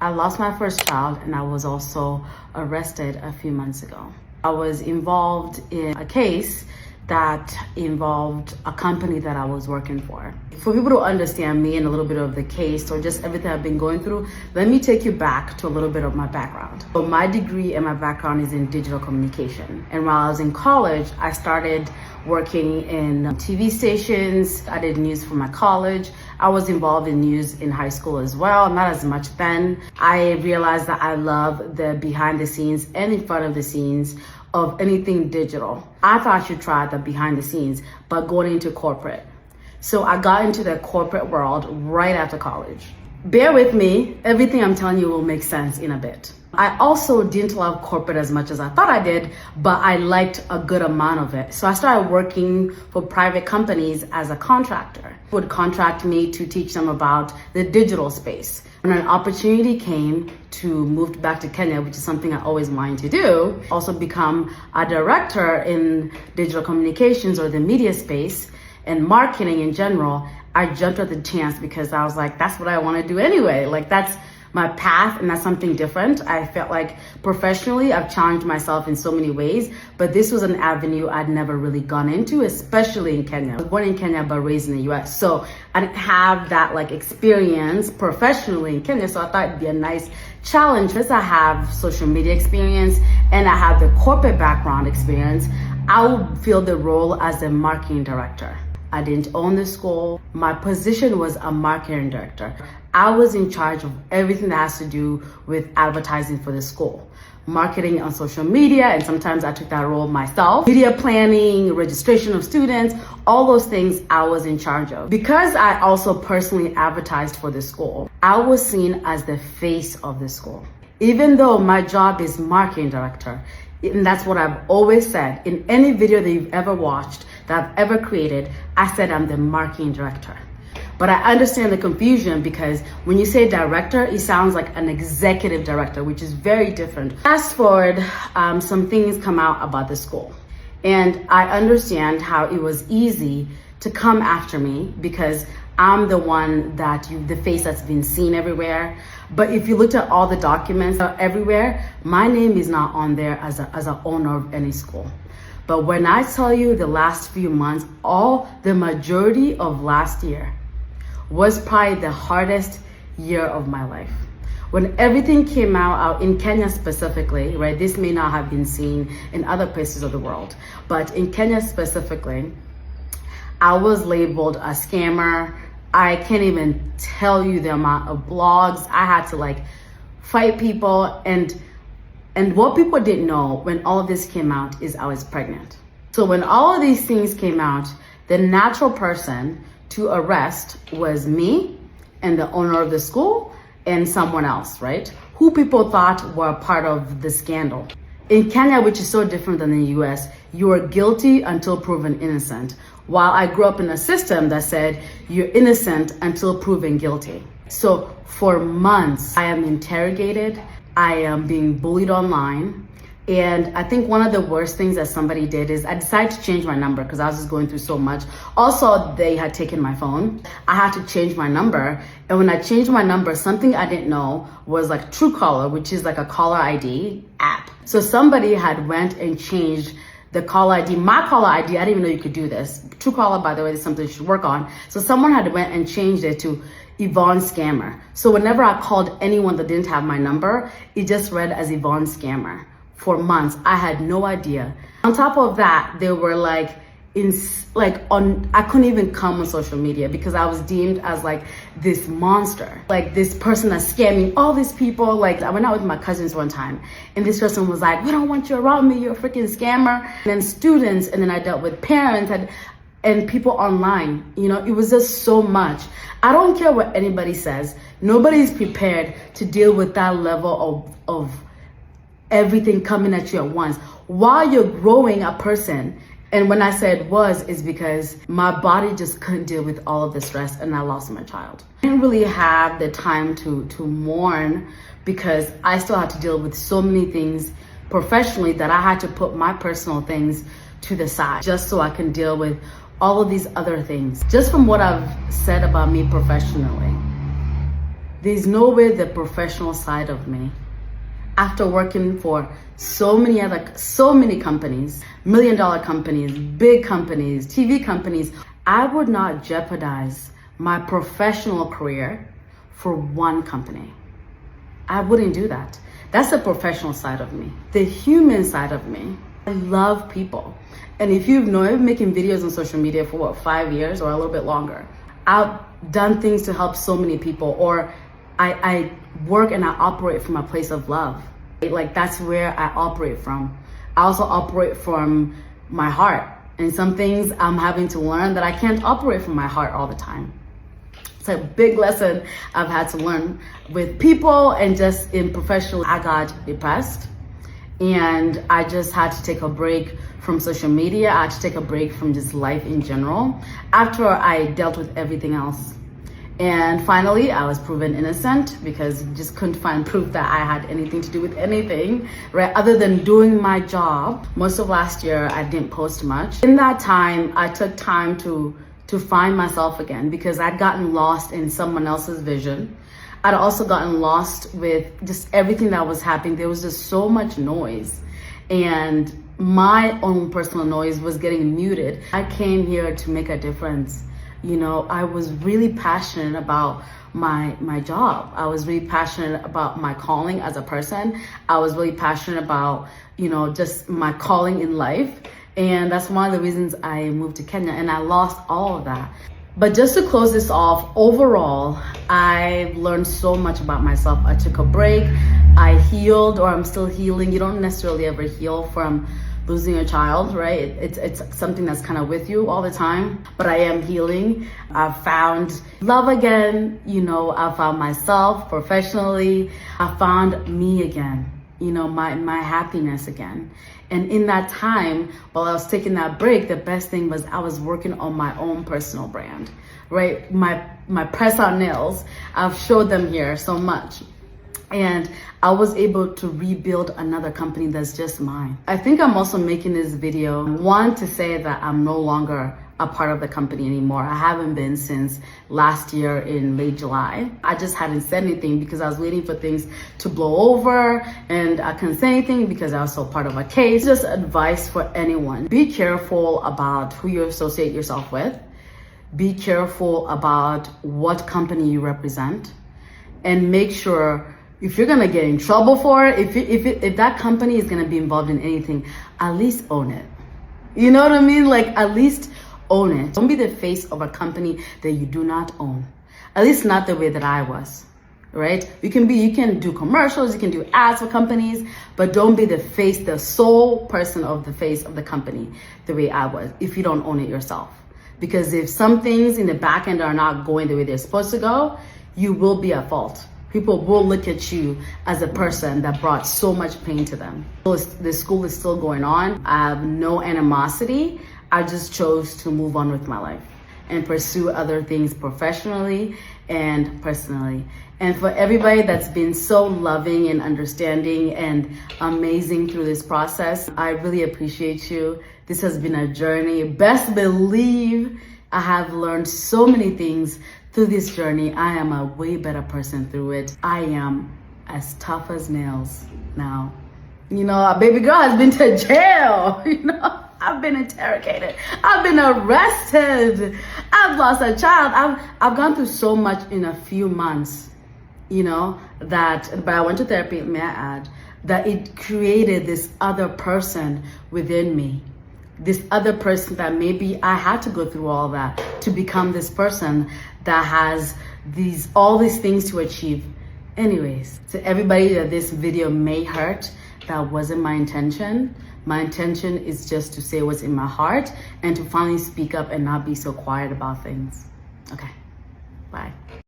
I lost my first child and I was also arrested a few months ago. I was involved in a case that involved a company that I was working for. For people to understand me and a little bit of the case or just everything I've been going through, let me take you back to a little bit of my background. So my degree and my background is in digital communication. And while I was in college, I started working in TV stations. I did news for my college. I was involved in news in high school as well, not as much then. I realized that I love the behind the scenes and in front of the scenes of anything digital. I thought I should try the behind the scenes, but going into corporate. So I got into the corporate world right after college. Bear with me, everything I'm telling you will make sense in a bit. I also didn't love corporate as much as I thought I did, but I liked a good amount of it. So I started working for private companies as a contractor. Would contract me to teach them about the digital space. When an opportunity came to move back to Kenya, which is something I always wanted to do, also become a director in digital communications or the media space and marketing in general, I jumped at the chance because I was like, that's what I want to do anyway. Like that's my path and that's something different. I felt like professionally, I've challenged myself in so many ways, but this was an avenue I'd never really gone into, especially in Kenya. I was born in Kenya, but raised in the US. So I didn't have that like experience professionally in Kenya. So I thought it'd be a nice challenge. Since I have social media experience and I have the corporate background experience, I would fill the role as a marketing director. I didn't own the school. My position was a marketing director. I was in charge of everything that has to do with advertising for the school. Marketing on social media, and sometimes I took that role myself. Media planning, registration of students, all those things I was in charge of. Because I also personally advertised for the school, I was seen as the face of the school. Even though my job is marketing director, and that's what I've always said. In any video that you've ever watched, that I've ever created, I said I'm the marketing director. But I understand the confusion because when you say director, it sounds like an executive director, which is very different. Fast forward, some things come out about the school. And I understand how it was easy to come after me because I'm the one the face that's been seen everywhere. But if you looked at all the documents everywhere, my name is not on there as an owner of any school. But when I tell you the last few months, the majority of last year was probably the hardest year of my life. When everything came out in Kenya specifically, right? This may not have been seen in other places of the world, but in Kenya specifically, I was labeled a scammer. I can't even tell you the amount of blogs. I had to like fight people. And what people didn't know when all of this came out is I was pregnant. So when all of these things came out, the natural person to arrest was me and the owner of the school and someone else, right? Who people thought were part of the scandal. In Kenya, which is so different than the US, you are guilty until proven innocent. While I grew up in a system that said you're innocent until proven guilty. So for months, I am interrogated. I am being bullied online. And I think one of the worst things that somebody did is I decided to change my number because I was just going through so much. Also, they had taken my phone. I had to change my number. And when I changed my number, something I didn't know was like Truecaller, which is like a caller ID app. So somebody had went and changed the caller ID, my caller ID, I didn't even know you could do this. Truecaller, by the way, is something you should work on. So someone had went and changed it to YVONNE Scammer. So whenever I called anyone that didn't have my number, it just read as YVONNE Scammer. For months, I had no idea. On top of that, they were like, I couldn't even come on social media because I was deemed as like this monster, like this person that's scamming all these people. Like I went out with my cousins one time and this person was like, we don't want you around me, you're a freaking scammer. And then students, and then I dealt with parents and people online. You know, it was just so much. I don't care what anybody says. Nobody's prepared to deal with that level of everything coming at you at once while you're growing a person. And when I said is because my body just couldn't deal with all of the stress and I lost my child. I didn't really have the time to mourn because I still had to deal with so many things professionally that I had to put my personal things to the side just so I can deal with all of these other things. Just from what I've said about me professionally, there's nowhere the professional side of me. After working for so many companies, million-dollar companies, big companies, TV companies, I would not jeopardize my professional career for one company. I wouldn't do that. That's the professional side of me. The human side of me, I love people. And if you know, I've been making videos on social media for what, 5 years or a little bit longer. I've done things to help so many people, or I work and I operate from a place of love. Like, that's where I operate from. I also operate from my heart. And some things I'm having to learn that I can't operate from my heart all the time. It's a big lesson I've had to learn with people and just in professional. I got depressed and I just had to take a break from social media. I had to take a break from just life in general after I dealt with everything else. And finally, I was proven innocent because you just couldn't find proof that I had anything to do with anything, right? Other than doing my job. Most of last year, I didn't post much. In that time, I took time to find myself again because I'd gotten lost in someone else's vision. I'd also gotten lost with just everything that was happening. There was just so much noise. And my own personal noise was getting muted. I came here to make a difference. You know, I was really passionate about my job. I was really passionate about my calling as a person. I was really passionate about, you know, just my calling in life. And that's one of the reasons I moved to Kenya, and I lost all of that. But just to close this off, overall, I learned so much about myself. I took a break, I healed, or I'm still healing. You don't necessarily ever heal from losing a child, right? It's something that's kind of with you all the time, but I am healing. I've found love again, you know, I found myself professionally. I found me again, you know, my happiness again. And in that time, while I was taking that break, the best thing was I was working on my own personal brand, right? My press-on nails, I've showed them here so much. And I was able to rebuild another company that's just mine. I think I'm also making this video, one, to say that I'm no longer a part of the company anymore. I haven't been since last year in late July. I just hadn't said anything because I was waiting for things to blow over, and I couldn't say anything because I was still part of a case. Just advice for anyone. Be careful about who you associate yourself with. Be careful about what company you represent, and make sure if you're gonna get in trouble for it, if that company is gonna be involved in anything, at least own it. You know what I mean? Like, at least own it. Don't be the face of a company that you do not own. At least not the way that I was, right? You can do commercials, you can do ads for companies, but don't be the face, the sole person of the face of the company the way I was, if you don't own it yourself. Because if some things in the back end are not going the way they're supposed to go, you will be at fault. People will look at you as a person that brought so much pain to them. The school is still going on. I have no animosity. I just chose to move on with my life and pursue other things professionally and personally. And for everybody that's been so loving and understanding and amazing through this process, I really appreciate you. This has been a journey. Best believe I have learned so many things through this journey. I am a way better person through it. I am as tough as nails now. You know, a baby girl has been to jail. You know, I've been interrogated. I've been arrested. I've lost a child. I've gone through so much in a few months, you know, but I went to therapy, may I add, that it created this other person within me. This other person that maybe I had to go through all that to become this person that has all these things to achieve. Anyways, to everybody that this video may hurt, that wasn't my intention. My intention is just to say what's in my heart and to finally speak up and not be so quiet about things. Okay.